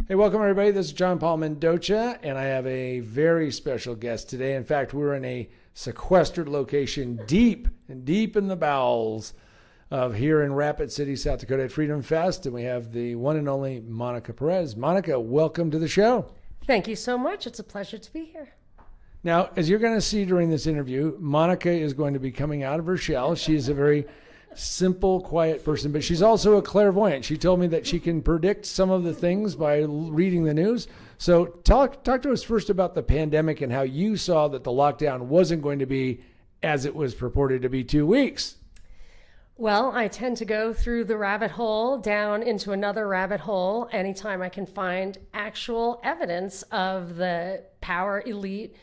Hey, welcome everybody. This is John Paul Mendoza, and I have a very special guest today. In fact, we're in a sequestered location deep in the bowels of here in Rapid City, South Dakota at FreedomFest, and we have the one and only Monica Perez. Monica, welcome to the show. Thank you so much. It's a pleasure to be here. Now, as you're going to see during this interview, Monica is going to be coming out of her shell. She's a very simple, quiet person, but she's also a clairvoyant. She told me that she can predict some of the things by reading the news. So talk to us first about the pandemic and how you saw that the lockdown wasn't going to be as it was purported to be 2 weeks. Well, I tend to go through the rabbit hole down into another rabbit hole anytime I can find actual evidence of the power elite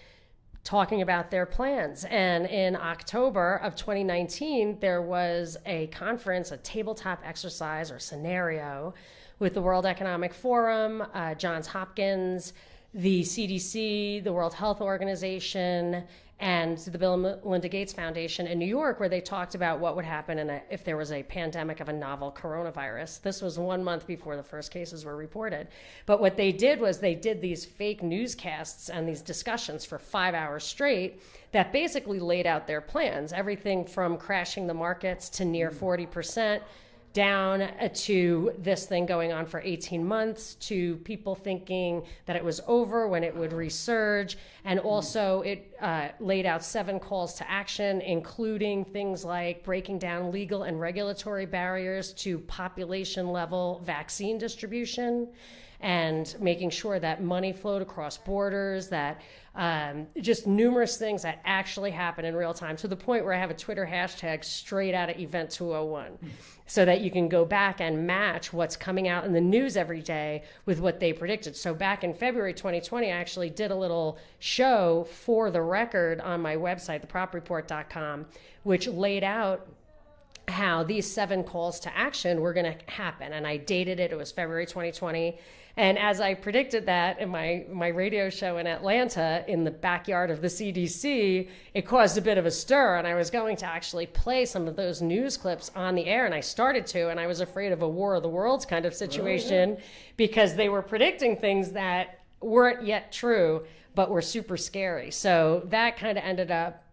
talking about their plans. And in October of 2019, there was a conference, a tabletop exercise or scenario with the World Economic Forum, Johns Hopkins, the CDC, the World Health Organization, and the Bill and Melinda Gates Foundation in New York, where they talked about what would happen if there was a pandemic of a novel coronavirus. This was 1 month before the first cases were reported. But what they did was they did these fake newscasts and these discussions for 5 hours straight that basically laid out their plans, everything from crashing the markets to near 40%, down to this thing going on for 18 months, to people thinking that it was over when it would resurge. And also it laid out 7 calls to action, including things like breaking down legal and regulatory barriers to population level vaccine distribution, and making sure that money flowed across borders, that just numerous things that actually happen in real time, to the point where I have a Twitter hashtag straight out of Event 201, so that you can go back and match what's coming out in the news every day with what they predicted. So back in February 2020, I actually did a little show for the record on my website, thepropreport.com, which laid out how these 7 calls to action were going to happen. And I dated it. It was February 2020. And as I predicted that in my radio show in Atlanta in the backyard of the CDC, it caused a bit of a stir. And I was going to actually play some of those news clips on the air. And I started to, and I was afraid of a War of the Worlds kind of situation, because they were predicting things that weren't yet true, but were super scary. So that kind of ended up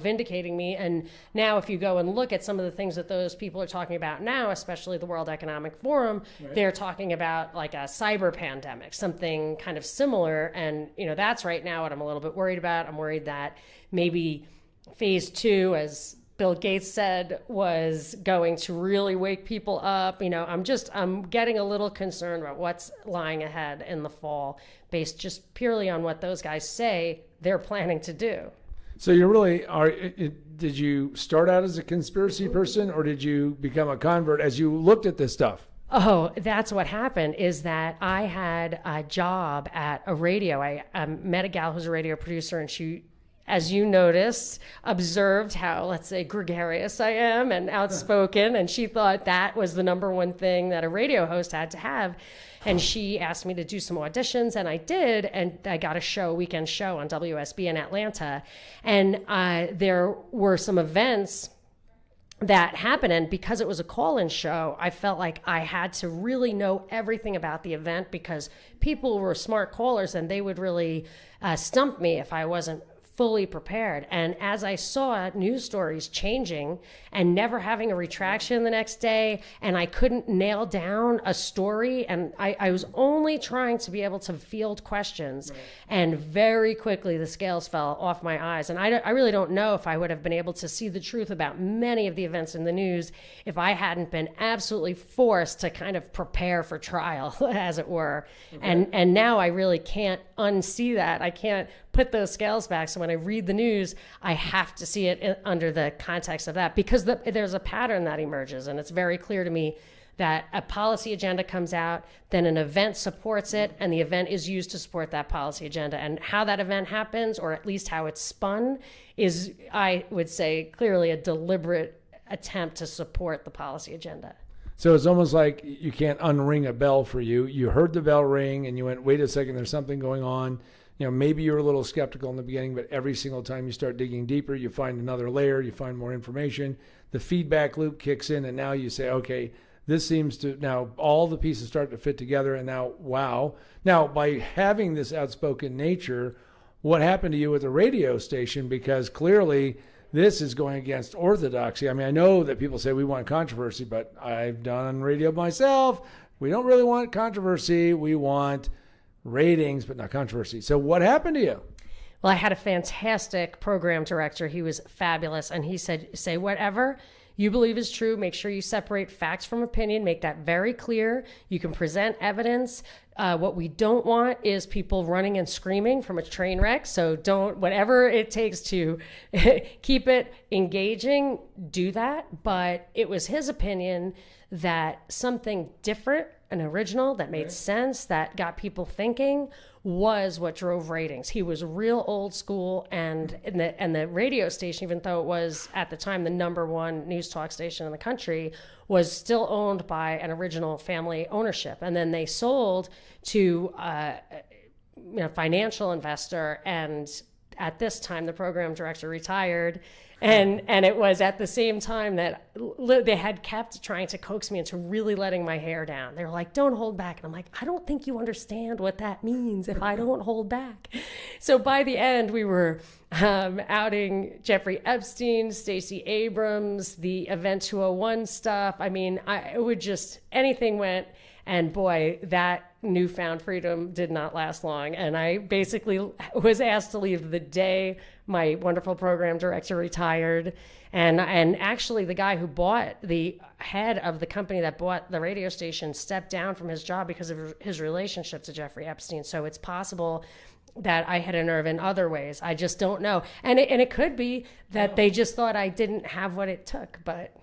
vindicating me. And now if you go and look at some of the things that those people are talking about now, especially the World Economic Forum, right, they're talking about like a cyber pandemic, something kind of similar. And, that's right now what I'm a little bit worried about. I'm worried that maybe phase 2, as Bill Gates said, was going to really wake people up. I'm getting a little concerned about what's lying ahead in the fall, based just purely on what those guys say they're planning to do. So you really are. Did you start out as a conspiracy person, or did you become a convert as you looked at this stuff? Oh, that's what happened, is that I had a job at a radio. I met a gal who's a radio producer, and she, as you noticed, observed how, let's say, gregarious I am and outspoken, and she thought that was the number one thing that a radio host had to have. And she asked me to do some auditions, and I did, and I got a weekend show on WSB in Atlanta. And there were some events that happened, and because it was a call-in show, I felt like I had to really know everything about the event, because people were smart callers, and they would really stump me if I wasn't fully prepared. And as I saw news stories changing and never having a retraction the next day, and I couldn't nail down a story, and I was only trying to be able to field questions, right, and very quickly the scales fell off my eyes. And I really don't know if I would have been able to see the truth about many of the events in the news if I hadn't been absolutely forced to kind of prepare for trial, as it were. Okay. And now I really can't unsee that. I can't put those scales back. So when I read the news, I have to see it under the context of that, because there's a pattern that emerges. And it's very clear to me that a policy agenda comes out, then an event supports it, and the event is used to support that policy agenda. And how that event happens, or at least how it's spun, is, I would say, clearly a deliberate attempt to support the policy agenda. So it's almost like you can't unring a bell for you. You heard the bell ring and you went, wait a second, there's something going on. Maybe you're a little skeptical in the beginning, but every single time you start digging deeper, you find another layer, you find more information. The feedback loop kicks in, and now you say, okay, this seems to, now all the pieces start to fit together, and now, wow. Now, by having this outspoken nature, what happened to you at the radio station? Because clearly this is going against orthodoxy. I mean, I know that people say we want controversy, but I've done radio myself. We don't really want controversy. We want ratings, but not controversy. So what happened to you? Well, I had a fantastic program director. He was fabulous. And he said, say whatever you believe is true. Make sure you separate facts from opinion. Make that very clear. You can present evidence. What we don't want is people running and screaming from a train wreck. So don't, whatever it takes to keep it engaging, do that. But it was his opinion that something different and original that made sense, that got people thinking, was what drove ratings. He was real old school, and the radio station, even though it was at the time the #1 news talk station in the country, was still owned by an original family ownership. And then they sold to financial investor, and at this time the program director retired. And it was at the same time that they had kept trying to coax me into really letting my hair down. They were like, don't hold back. And I'm like, I don't think you understand what that means if I don't hold back. So by the end, we were outing Jeffrey Epstein, Stacey Abrams, the Event 201 stuff. I mean, it would just, anything went. And boy, that newfound freedom did not last long. And I basically was asked to leave the day my wonderful program director retired. And actually the guy who bought, the head of the company that bought the radio station, stepped down from his job because of his relationship to Jeffrey Epstein. So it's possible that I had a nerve in other ways. I just don't know. And it could be that they just thought I didn't have what it took, but...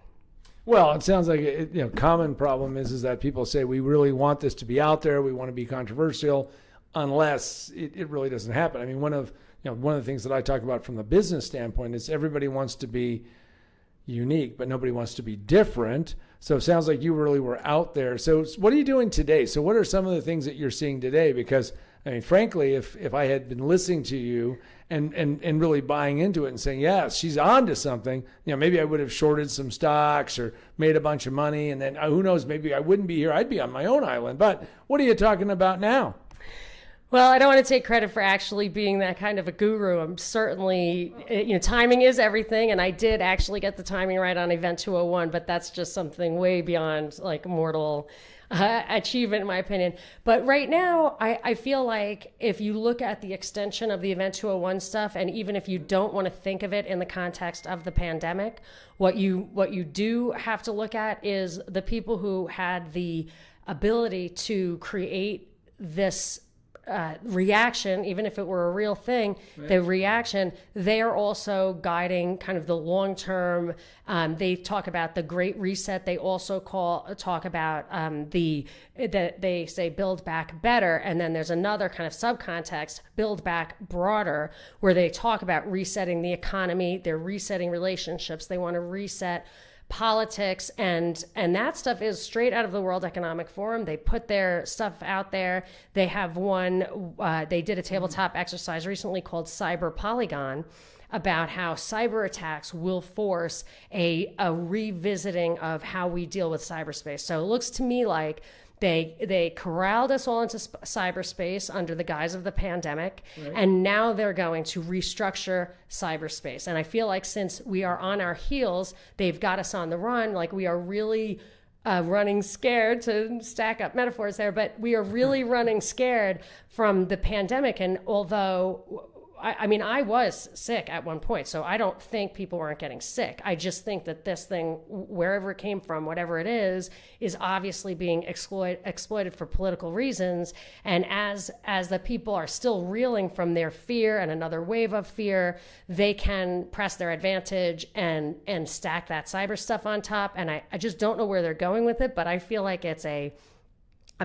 Well, it sounds like common problem is that people say we really want this to be out there, we want to be controversial, unless it really doesn't happen. I mean, one of the things that I talk about from the business standpoint is everybody wants to be unique, but nobody wants to be different. So it sounds like you really were out there. So what are you doing today? So what are some of the things that you're seeing today? Because I mean, frankly, if I had been listening to you and really buying into it and saying, yes, she's on to something, maybe I would have shorted some stocks or made a bunch of money. And then who knows, maybe I wouldn't be here. I'd be on my own island. But what are you talking about now? Well, I don't want to take credit for actually being that kind of a guru. I'm certainly, timing is everything. And I did actually get the timing right on Event 201, but that's just something way beyond like mortal achievement, in my opinion. But right now, I feel like if you look at the extension of the Event 201 stuff, and even if you don't want to think of it in the context of the pandemic, what you do have to look at is the people who had the ability to create this reaction, even if it were a real thing, right. The reaction, they are also guiding kind of the long-term, they talk about the Great Reset. They also talk about they say build back better. And then there's another kind of subcontext, build back broader, where they talk about resetting the economy. They're resetting relationships. They want to reset politics, and that stuff is straight out of the World Economic Forum. They put their stuff out there. They have they did a tabletop exercise recently called Cyber Polygon about how cyber attacks will force a revisiting of how we deal with cyberspace. So it looks to me like they corralled us all into cyberspace under the guise of the pandemic, right. And now they're going to restructure cyberspace. And I feel like since we are on our heels, they've got us on the run. Like we are really running scared, to stack up metaphors there, but we are really running scared from the pandemic. And although I was sick at one point, so I don't think people weren't getting sick. I just think that this thing, wherever it came from, whatever it is obviously being exploited for political reasons. And as the people are still reeling from their fear and another wave of fear, they can press their advantage and stack that cyber stuff on top. And I just don't know where they're going with it, but I feel like it's a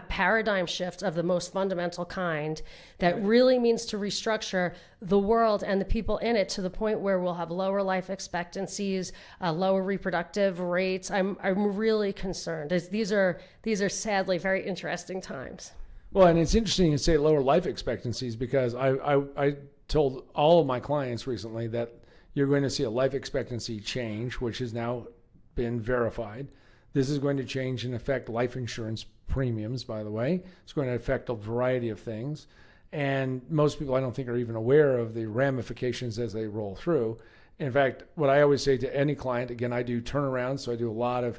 paradigm shift of the most fundamental kind that really means to restructure the world and the people in it to the point where we'll have lower life expectancies, lower reproductive rates. I'm really concerned. These are sadly very interesting times. Well, and it's interesting to say lower life expectancies, because I told all of my clients recently that you're going to see a life expectancy change, which has now been verified. This is going to change and affect life insurance premiums, by the way. It's going to affect a variety of things. And most people, I don't think, are even aware of the ramifications as they roll through. In fact, what I always say to any client, again, I do turnarounds, so I do a lot of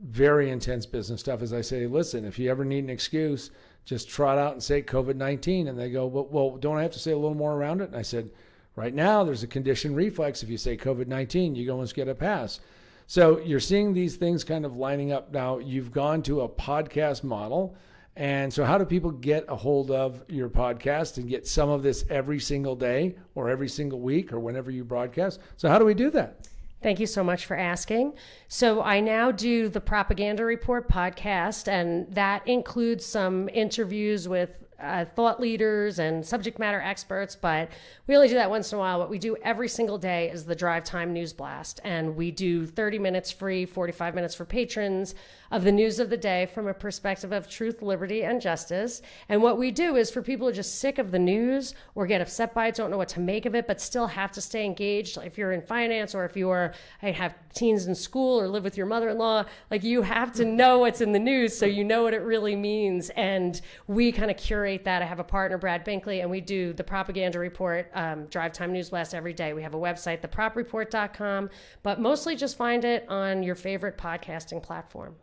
very intense business stuff, is I say, listen, if you ever need an excuse, just trot out and say COVID-19. And they go, well, don't I have to say a little more around it? And I said, right now, there's a conditioned reflex. If you say COVID-19, you almost get a pass. So you're seeing these things kind of lining up. Now, you've gone to a podcast model. And so how do people get a hold of your podcast and get some of this every single day or every single week or whenever you broadcast? So how do we do that? Thank you so much for asking. So I now do the Propaganda Report podcast, and that includes some interviews with thought leaders and subject matter experts, but we only do that once in a while. What we do every single day is the Drive Time News Blast, and we do 30 minutes free, 45 minutes for patrons of the news of the day from a perspective of truth, liberty, and justice. And what we do is for people who are just sick of the news or get upset by it, don't know what to make of it, but still have to stay engaged. If you're in finance or if you have teens in school or live with your mother-in-law, like you have to know what's in the news so you know what it really means. And we kind of curate that. I have a partner, Brad Binkley, and we do the Propaganda Report, Drive Time News Blast every day. We have a website, thepropreport.com, but mostly just find it on your favorite podcasting platform.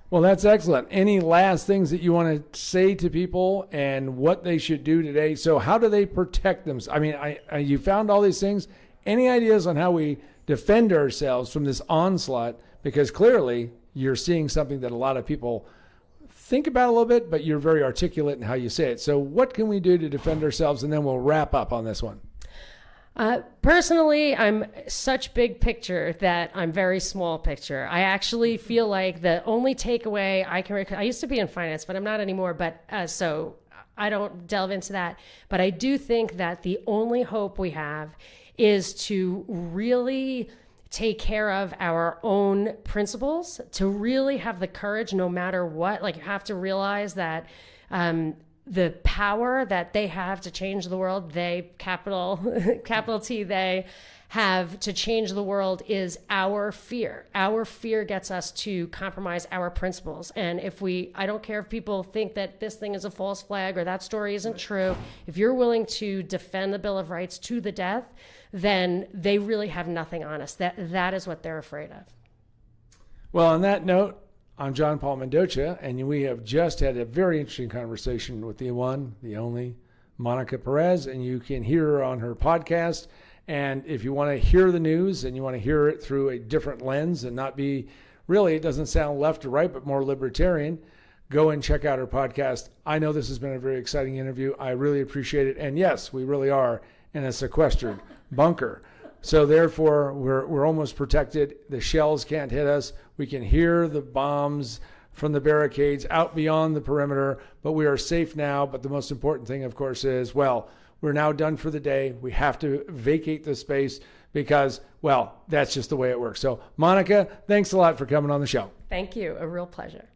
Well, that's excellent. Any last things that you want to say to people and what they should do today? So how do they protect themselves? I mean, you found all these things. Any ideas on how we defend ourselves from this onslaught? Because clearly you're seeing something that a lot of people think about a little bit, but you're very articulate in how you say it. So what can we do to defend ourselves? And then we'll wrap up on this one. Personally, I'm such big picture that I'm very small picture. I actually feel like the only takeaway I used to be in finance, but I'm not anymore. But so I don't delve into that. But I do think that the only hope we have is to really take care of our own principles, to really have the courage no matter what. Like you have to realize that the power that they have to change the world, they, capital T, they have to change the world is our fear. Our fear gets us to compromise our principles. And I don't care if people think that this thing is a false flag or that story isn't true. If you're willing to defend the Bill of Rights to the death, then they really have nothing on us. That is what they're afraid of. Well, on that note, I'm John Paul Mendoza, and we have just had a very interesting conversation with the one, the only, Monica Perez, and you can hear her on her podcast. And if you want to hear the news and you want to hear it through a different lens and not be, really, it doesn't sound left or right, but more libertarian, go and check out her podcast. I know this has been a very exciting interview. I really appreciate it. And yes, we really are in a sequestered bunker. So therefore, we're almost protected. The shells can't hit us. We can hear the bombs from the barricades out beyond the perimeter, but we are safe now. But the most important thing, of course, is, well, we're now done for the day. We have to vacate the space because, well, that's just the way it works. So, Monica, thanks a lot for coming on the show. Thank you. A real pleasure.